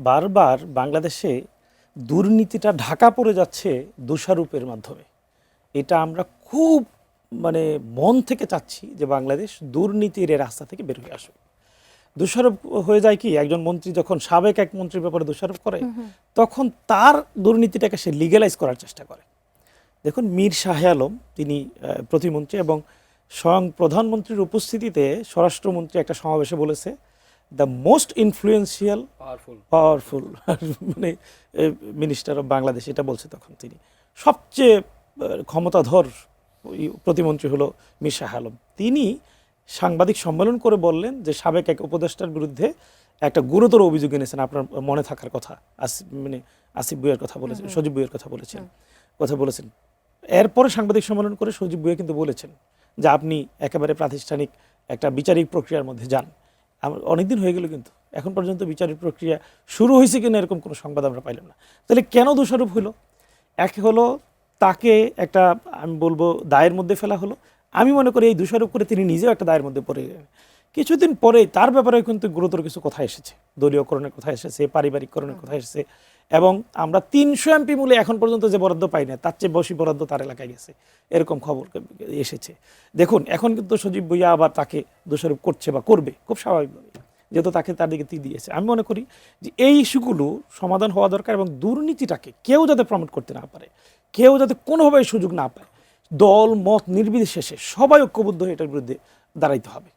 বারবার বাংলাদেশে দুর্নীতিটা ঢাকা পড়ে যাচ্ছে দোষারোপের মাধ্যমে। এটা আমরা খুব মানে মন থেকে চাচ্ছি যে বাংলাদেশ দুর্নীতির এই রাস্তা থেকে বের হয়ে আসুক। দোষারোপ হয়ে যায় কি, একজন মন্ত্রী যখন সাবেক এক মন্ত্রীর ব্যাপারে দোষারোপ করে তখন তার দুর্নীতিটাকে সে লিগ্যালাইজ করার চেষ্টা করে। দেখুন, মীর শাহ আলম তিনি প্রতিমন্ত্রী এবং স্বয়ং প্রধানমন্ত্রীর উপস্থিতিতে স্বরাষ্ট্রমন্ত্রী একটা সমাবেশে বলেছে দ্য মোস্ট ইনফ্লুয়েন্সিয়াল পাওয়ারফুল মানে মিনিস্টার অফ বাংলাদেশ, এটা বলছে তখন তিনি। সবচেয়ে ক্ষমতাধর প্রতিমন্ত্রী হলো মীর শাহ আলম। তিনি সাংবাদিক সম্মেলন করে বললেন যে সাবেক এক উপদেষ্টার বিরুদ্ধে একটা গুরুতর অভিযোগ এনেছেন, আপনার মনে থাকার কথা, আসিফ ভুঁইয়ার কথা বলেছেন, সজীব ভুঁইয়ার কথা বলেছেন। এরপরে সাংবাদিক সম্মেলন করে সজীব ভুঁইয়া কিন্তু বলেছেন যে আপনি একেবারে প্রাতিষ্ঠানিক একটা বিচারিক প্রক্রিয়ার মধ্যে যান। অনেকদিন হয়ে গেল কিন্তু এখন পর্যন্ত বিচারিক প্রক্রিয়া শুরু হয়েছে কিনা এরকম কোনো সংবাদ আমরা পাইলাম না। তাহলে কেন দোষারোপ হলো? এক হলো তাকে একটা আমি বলবো দায়ের মধ্যে ফেলা হলো। আমি মনে করি এই দোষারোপ করে তিনি নিজেও একটা দায়ের মধ্যে পড়ে গেলেন। কিছুদিন পরে তার ব্যাপারে কিন্তু গুরুতর কিছু কথা এসেছে, দলীয়করণের কথা এসেছে, পারিবারিককরণের কথা এসেছে, এবং আমরা 300 এমপি মূলে এখন পর্যন্ত যে বরাদ্দ পাই না তার চেয়ে বেশি বরাদ্দ তার এলাকায় গেছে, এরকম খবর এসেছে। দেখুন, এখন কিন্তু সজীব ভুঁইয়া আবার তাকে দোষারোপ করছে বা করবে খুব স্বাভাবিকভাবে, যেহেতু তাকে তার দিকে তীর দিয়েছে। আমি মনে করি যে এই ইস্যুগুলো সমাধান হওয়া দরকার এবং দুর্নীতিটাকে কেউ যাতে প্রমোট করতে না পারে, কেউ যাতে কোনোভাবে সুযোগ না পায়, দল মত নির্বিশেষে সবাই ঐক্যবদ্ধ হয়ে এটার বিরুদ্ধে দাঁড়াইতে হবে।